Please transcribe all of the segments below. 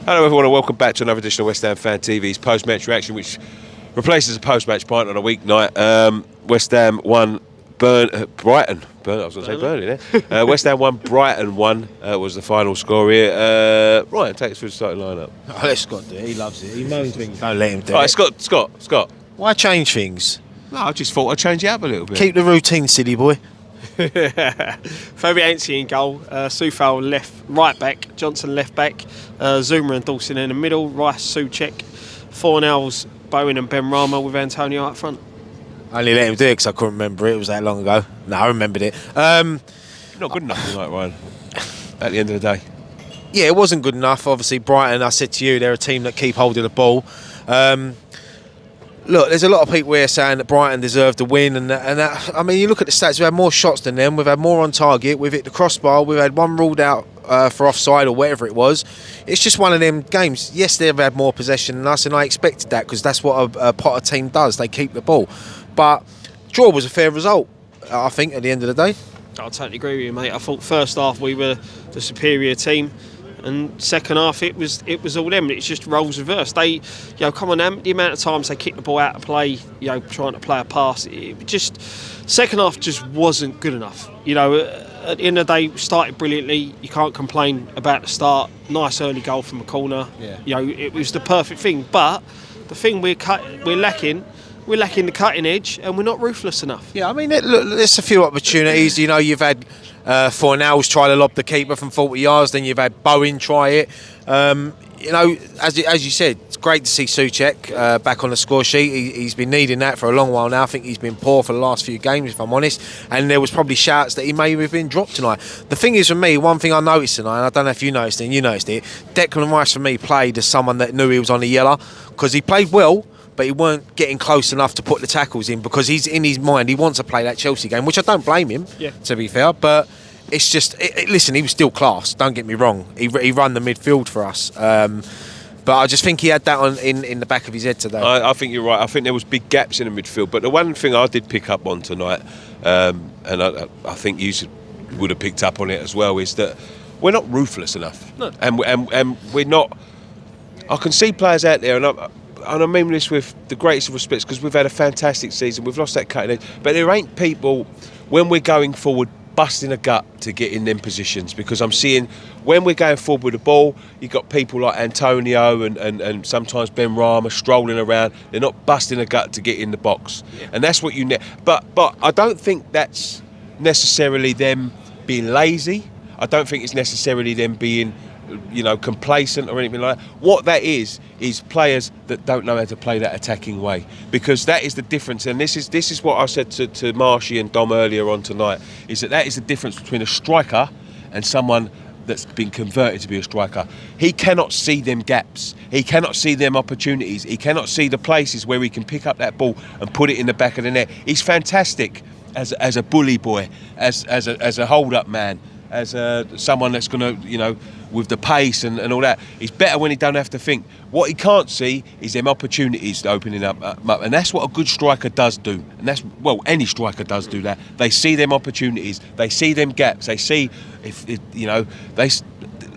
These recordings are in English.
Hello everyone and welcome back to another edition of West Ham Fan TV's post-match reaction, which replaces a post-match pint on a weeknight. West Ham won Brighton. I was going to say Burnley there. West Ham won, Brighton won, was the final score here. Ryan, take us through the starting lineup. Oh, let Scott do it. He loves it. He moans when you don't let him do All right, it. Scott. Why change things? No, I just thought I'd change it up a little bit. Keep the routine, silly boy. Fabianski in goal, Soufal right back, Johnson left back, Zuma and Dawson in the middle, Rice, Souček, Fornells, Bowen and Ben Rama with Antonio up front. I only let him do it because I couldn't remember it. It was that long ago. No, I remembered it. Not good enough tonight, Ryan, at the end of the day. Yeah, it wasn't good enough. Obviously, Brighton, I said to you, they're a team that keep holding the ball. Look, there's a lot of people here saying that Brighton deserved the win, and that, I mean, you look at the stats. We've had more shots than them. We've had more on target. We've hit the crossbar. We've had one ruled out for offside or whatever it was. It's just one of them games. Yes, they've had more possession than us, and I expected that because that's what a Potter team does. They keep the ball. But draw was a fair result, I think, at the end of the day. I totally agree with you, mate. I thought first half we were the superior team, and second half it was all them. It's just roles reversed. They, come on, the amount of times they kick the ball out of play, trying to play a pass. It just second half just wasn't good enough. At the end of the day, started brilliantly. You can't complain about the start. Nice early goal from a corner. Yeah. It was the perfect thing. But the thing we're lacking. We're lacking the cutting edge, and we're not ruthless enough. Yeah, I mean, look, there's a few opportunities. You've had Fornells try to lob the keeper from 40 yards, then you've had Bowen try it. As you said, it's great to see Souček back on the score sheet. He's been needing that for a long while now. I think he's been poor for the last few games, if I'm honest. And there was probably shouts that he may have been dropped tonight. The thing is, for me, one thing I noticed tonight, and I don't know if you noticed it, and you noticed it, Declan Rice for me played as someone that knew he was on the yellow, because he played well, but he weren't getting close enough to put the tackles in, because he's in his mind, he wants to play that Chelsea game, which I don't blame him, to be fair. But it's just, listen, he was still class, don't get me wrong. He run the midfield for us. But I just think he had that in the back of his head today. I think you're right. I think there was big gaps in the midfield. But the one thing I did pick up on tonight, and I think you would have picked up on it as well, is that we're not ruthless enough. No. And we're not. I can see players out there, and I mean this with the greatest of respects, because we've had a fantastic season. We've lost that cutting edge, but there ain't people when we're going forward busting a gut to get in them positions, because I'm seeing when we're going forward with the ball, you've got people like Antonio and sometimes Ben Rama strolling around. They're not busting a gut to get in the box, and that's what you need. But I don't think that's necessarily them being lazy. I don't think it's necessarily them being complacent or anything like that. What that is players that don't know how to play that attacking way, because that is the difference. And this is what I said to Marshy and Dom earlier on tonight, is that is the difference between a striker and someone that's been converted to be a striker. He cannot see them gaps. He cannot see them opportunities. He cannot see the places where he can pick up that ball and put it in the back of the net. He's fantastic as a bully boy, as a hold-up man, as someone that's going to, with the pace and all that. He's better when he don't have to think. What he can't see is them opportunities opening up. And that's what a good striker does do. And any striker does do that. They see them opportunities. They see them gaps. They see, a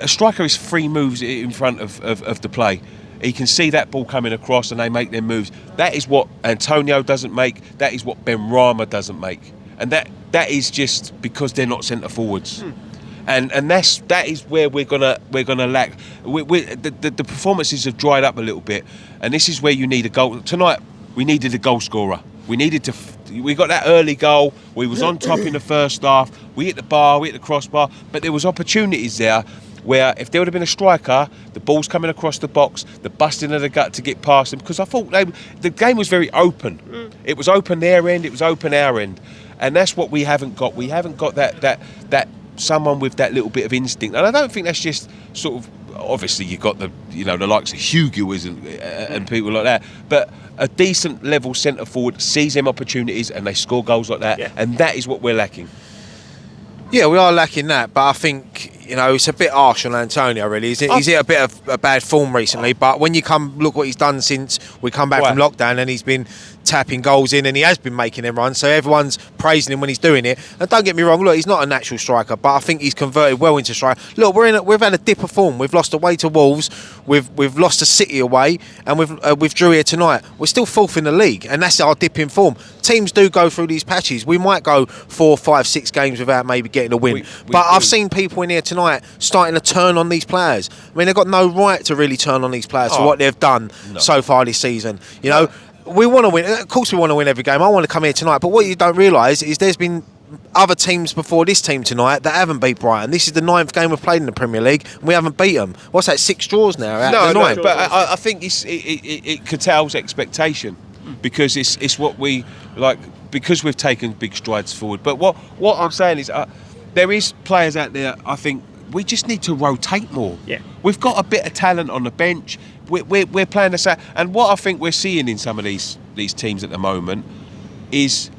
striker is 3 moves in front of the play. He can see that ball coming across and they make their moves. That is what Antonio doesn't make. That is what Ben Rama doesn't make. And that is just because they're not centre forwards. And that is where we're gonna lack. The performances have dried up a little bit, and this is where you need a goal. Tonight we needed a goal scorer. We got that early goal. We was on top in the first half. We hit the bar, we hit the crossbar, but there was opportunities there where if there would have been a striker, the ball's coming across the box, the busting of the gut to get past them, because I thought the game was very open. It was open their end, it was open our end, and that's what we haven't got. We haven't got that someone with that little bit of instinct, and I don't think that's just sort of. Obviously, you've got the likes of Hugo and people like that, but a decent level centre forward sees them opportunities and they score goals like that, and that is what we're lacking. Yeah, we are lacking that, but I think it's a bit harsh on Antonio, really. He's hit a bit of a bad form recently, but when you look what he's done since we come back from lockdown, and he's been tapping goals in, and he has been making them runs, so everyone's praising him when he's doing it. And don't get me wrong, look, he's not a natural striker, but I think he's converted well into striker. Look, we've had a dip of form. We've lost away to Wolves, we've lost to City away, and we've drew here tonight. We're still fourth in the league, and that's our dip in form. Teams do go through these patches. We might go 4, 5, 6 games without maybe getting a win, but I've seen people in here tonight starting to turn on these players. I mean, they've got no right to really turn on these players for what they've done so far this season. You know, we want to win. Of course, we want to win every game. I want to come here tonight. But what you don't realise is there's been other teams before this team tonight that haven't beat Brighton. This is the 9th game we've played in the Premier League, and we haven't beat them. What's that? 6 draws now. Out of the 9. But I think it curtails expectation because it's what we like, because we've taken big strides forward. But what I'm saying is there is players out there. I think we just need to rotate more. Yeah, we've got a bit of talent on the bench. We're playing this out, and what I think we're seeing in some of these teams at the moment is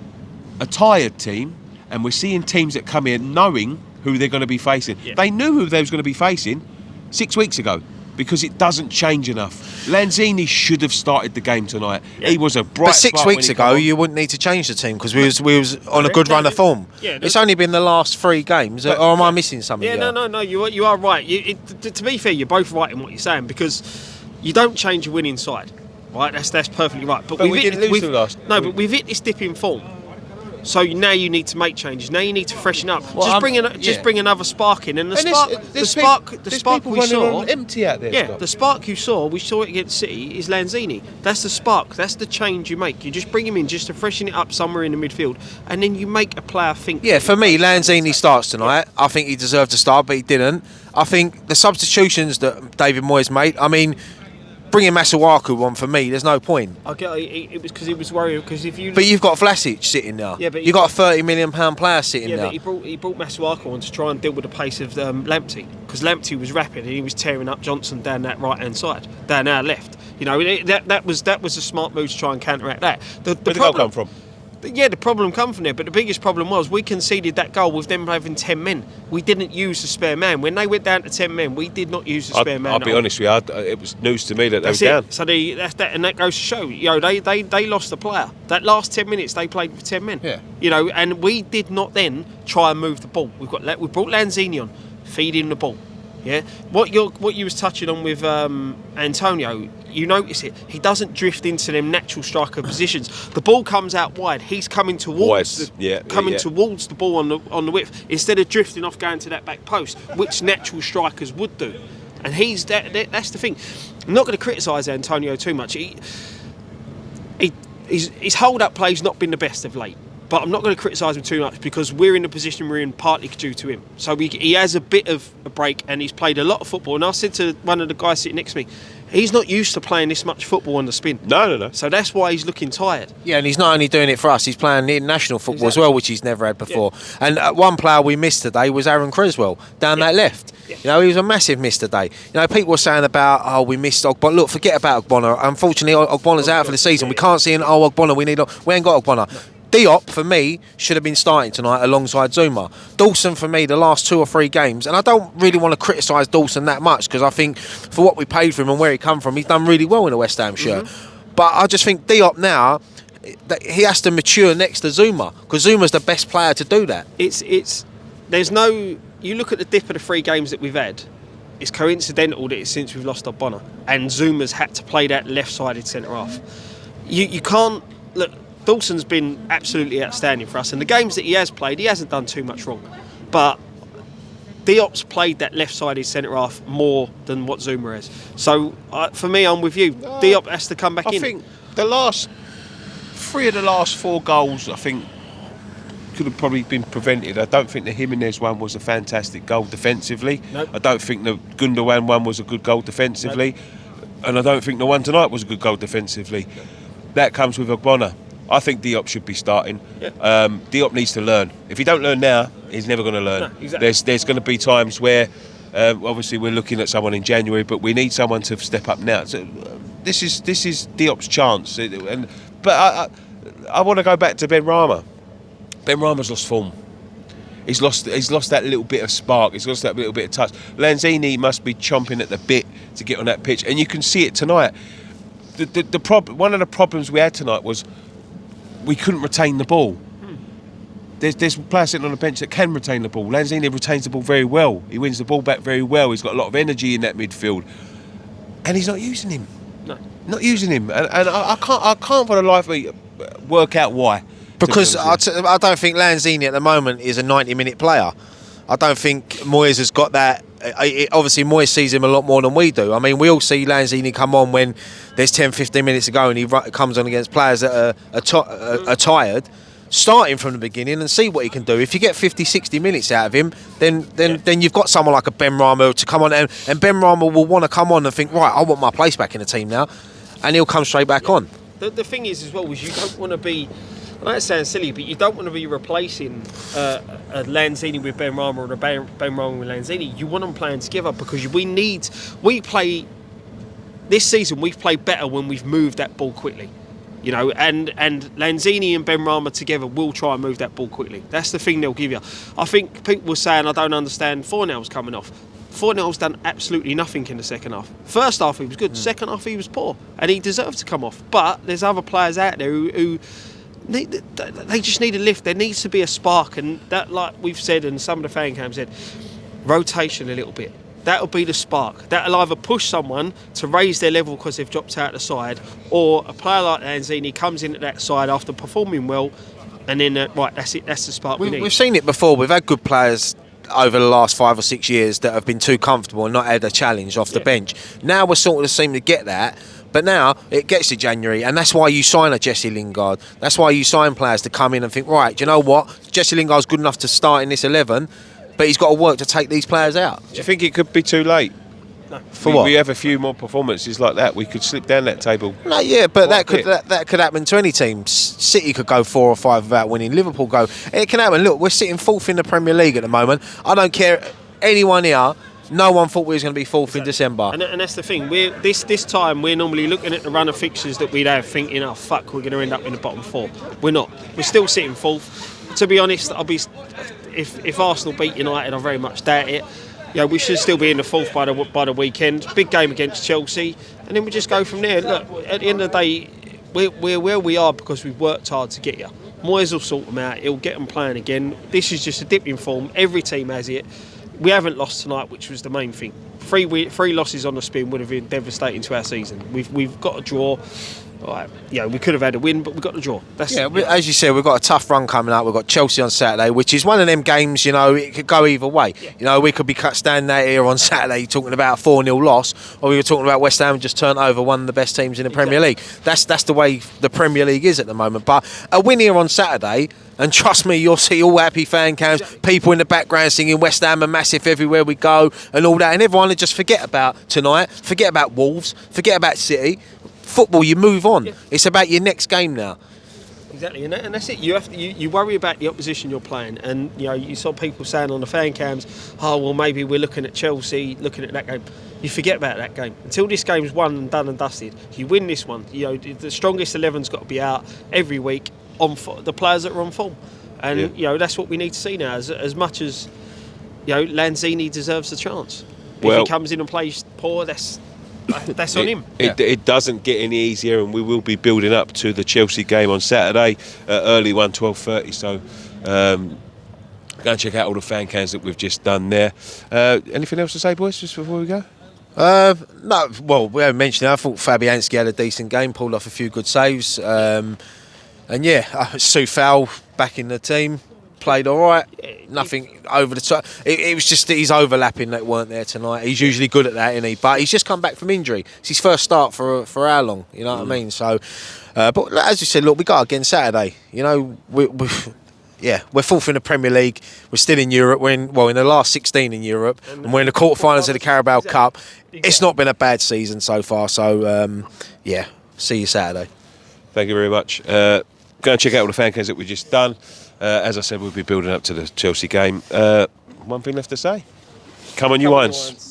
a tired team, and we're seeing teams that come in knowing who they're going to be facing. Yeah. They knew who they was going to be facing 6 weeks ago because it doesn't change enough. Lanzini should have started the game tonight. Yeah. He was a bright. But 6 weeks ago, you wouldn't need to change the team because we was on a good run of form. Yeah, it's only been the last 3 games, or am I missing something? Yeah, no. You are right. To be fair, you're both right in what you're saying because you don't change your winning side, right? That's perfectly right. But we didn't lose the last. No, but we've hit this dip in form. So now you need to make changes. Now you need to freshen up. Well, just bring another spark in, and the spark we saw empty out there. Yeah, Scott. The spark we saw it against City is Lanzini. That's the spark. That's the change you make. You just bring him in just to freshen it up somewhere in the midfield, and then you make a player think. Yeah, for me, Lanzini starts tonight. Yeah. I think he deserved to start, but he didn't. I think the substitutions that David Moyes made. I mean, bringing Masuaku on, for me, there's no point. I get it was because he was worried because if you. But you've got Vlasic sitting there. Yeah, but you've got a £30 million player sitting there. Yeah, but he brought Masuaku on to try and deal with the pace of Lamptey because Lamptey was rapid and he was tearing up Johnson down that right hand side, down our left. You know, that was a smart move to try and counteract that. Where did the goal come from? Yeah, the problem come from there, but the biggest problem was we conceded that goal with them having 10 men. We didn't use the spare man. When they went down to 10 men, we did not use the spare man. I'll be honest with you, it was news to me that they were down. So that goes to show, you know, they lost the player. That last 10 minutes they played with 10 men. Yeah. You know, and we did not then try and move the ball. We brought Lanzini on, feed him the ball. Yeah. What you was touching on with Antonio, you notice it. He doesn't drift into them natural striker positions. The ball comes out wide. He's coming towards towards the ball on the width instead of drifting off going to that back post, which natural strikers would do. And that's the thing. I'm not going to criticise Antonio too much. His hold-up play's not been the best of late. But I'm not going to criticise him too much because we're in the position we're in partly due to him. So he has a bit of a break and he's played a lot of football. And I said to one of the guys sitting next to me, he's not used to playing this much football on the spin. No. So that's why he's looking tired. Yeah, and he's not only doing it for us, he's playing international football as well, which he's never had before. Yeah. And one player we missed today was Aaron Creswell down that left. Yeah. You know, he was a massive miss today. You know, people were saying about, we missed Ogbonna. Look, forget about Ogbonna. Unfortunately, Ogbonna's out for the season. We can't see Ogbonna. We ain't got Ogbonna. No. Diop, for me, should have been starting tonight alongside Zuma. Dawson, for me, the last 2 or 3 games, and I don't really want to criticise Dawson that much because I think for what we paid for him and where he come from, he's done really well in a West Ham shirt. Mm-hmm. But I just think Diop now, he has to mature next to Zuma because Zuma's the best player to do that. There's no. You look at the dip of the 3 games that we've had. It's coincidental that it's since we've lost Ogbonna and Zuma's had to play that left-sided centre half. You can't look. Dawson's been absolutely outstanding for us, and the games that he has played, he hasn't done too much wrong. But Diop's played that left-sided centre half more than what Zuma has. So for me, I'm with you. Diop has to come back in. I think the last 3 of the last 4 goals, I think, could have probably been prevented. I don't think the Jimenez one was a fantastic goal defensively. Nope. I don't think the Gundogan one was a good goal defensively. Nope. And I don't think the one tonight was a good goal defensively. That comes with Ogbonna. I think Diop should be starting. Yeah. Diop needs to learn. If he don't learn now, he's never going to learn. No, exactly. There's going to be times where, obviously, we're looking at someone in January, but we need someone to step up now. So, this is Diop's chance. But I want to go back to Ben Rama. Ben Rama's lost form. He's lost that little bit of spark. He's lost that little bit of touch. Lanzini must be chomping at the bit to get on that pitch, and you can see it tonight. One of the problems we had tonight was we couldn't retain the ball. There's players sitting on the bench that can retain the ball. Lanzini retains the ball very well. He wins the ball back very well. He's got a lot of energy in that midfield, and he's not using him. No. Not using him, and I can't for the life of me work out why. Because I don't think Lanzini at the moment is a 90-minute player. I don't think Moyes has got that. Obviously, Moyes sees him a lot more than we do. I mean, we all see Lanzini come on when there's 10, 15 minutes to go and he comes on against players that are tired, starting from the beginning and see what he can do. If you get 50, 60 minutes out of him, then you've got someone like a Ben Rama to come on, and Ben Rama will want to come on and think, right, I want my place back in the team now, and he'll come straight back on. The thing is as well is you don't want to be, I know it sounds silly, but you don't want to be replacing a Lanzini with Ben Rama or a Ben Rama with Lanzini. You want them playing together because this season we've played better when we've moved that ball quickly. You know, and Lanzini and Ben Rama together will try and move that ball quickly. That's the thing they'll give you. I think people were saying, I don't understand, Fornell's coming off. Fornell's done absolutely nothing in the second half. First half he was good, second half he was poor, and he deserved to come off. But there's other players out there who they just need a lift. There needs to be a spark, and that, like we've said, and some of the fan cams said, rotation a little bit. That'll be the spark. That'll either push someone to raise their level because they've dropped out the side, or a player like Lanzini comes in at that side after performing well, and then right, that's it. That's the spark we need. We've seen it before. We've had good players over the last 5 or 6 years that have been too comfortable and not had a challenge off the bench. Now we're sort of seem to get that. But now it gets to January, and that's why you sign a Jesse Lingard. That's why you sign players to come in and think, right, do you know what? Jesse Lingard's good enough to start in this 11, but he's got to work to take these players out. Do you think it could be too late? No. For what? We have a few more performances like that, we could slip down that table. No, yeah, but that could happen to any team. City could go 4 or 5 without winning. Liverpool go. It can happen. Look, we're sitting 4th in the Premier League at the moment. I don't care anyone here. No one thought we was going to be 4th in December. And that's the thing. This time we're normally looking at the run of fixtures that we'd have, thinking, oh fuck, we're going to end up in the bottom 4. We're not. We're still sitting 4th. To be honest, if Arsenal beat United, I very much doubt it. You know, we should still be in the 4th by the weekend. Big game against Chelsea, and then we just go from there. Look, at the end of the day, we're where we are because we've worked hard to get here. Moyes will sort them out. He'll get them playing again. This is just a dip in form. Every team has it. We haven't lost tonight, which was the main thing. 3 losses on the spin would have been devastating to our season. We've got a draw. Right, we could have had a win, but we got the draw. As you said, we've got a tough run coming up. We've got Chelsea on Saturday, which is one of them games, it could go either way. Yeah. We could be standing out here on Saturday talking about a 4-0 loss, or we were talking about West Ham just turned over one of the best teams in the Premier League. That's the way the Premier League is at the moment. But a win here on Saturday, and trust me, you'll see all happy fan cams, people in the background singing West Ham are massive everywhere we go, and all that, and everyone would just forget about tonight, forget about Wolves, forget about City. Football, you move on. Yeah. It's about your next game now. Exactly, and that's it. You have to, you worry about the opposition you're playing, and you saw people saying on the fan cams, "Oh, well, maybe we're looking at Chelsea, looking at that game." You forget about that game until this game's won and done and dusted. You win this one. The strongest 11's got to be out every week on the players that are on form, and that's what we need to see now. As much as Lanzini deserves a chance. If he comes in and plays poor, that's on him. It doesn't get any easier, and we will be building up to the Chelsea game on Saturday, early 12:30. So go and check out all the fan cams that we've just done there. Anything else to say, boys, just before we go? No. Well, we haven't mentioned it. I thought Fabianski had a decent game, pulled off a few good saves, Soufal back in the team. Played all right, nothing over the top. It was just his overlapping that weren't there tonight. He's usually good at that, isn't he? But he's just come back from injury. It's his first start for how long? You know what I mean? So, but as you said, look, we got again Saturday. We're 4th in the Premier League. We're still in Europe. We're in the last 16 in Europe, and we're in the quarterfinals of the Carabao Cup. It's not been a bad season so far. So, see you Saturday. Thank you very much. Go and check out all the fan cams that we've just done. As I said, we'll be building up to the Chelsea game. One thing left to say. Come on, you Irons.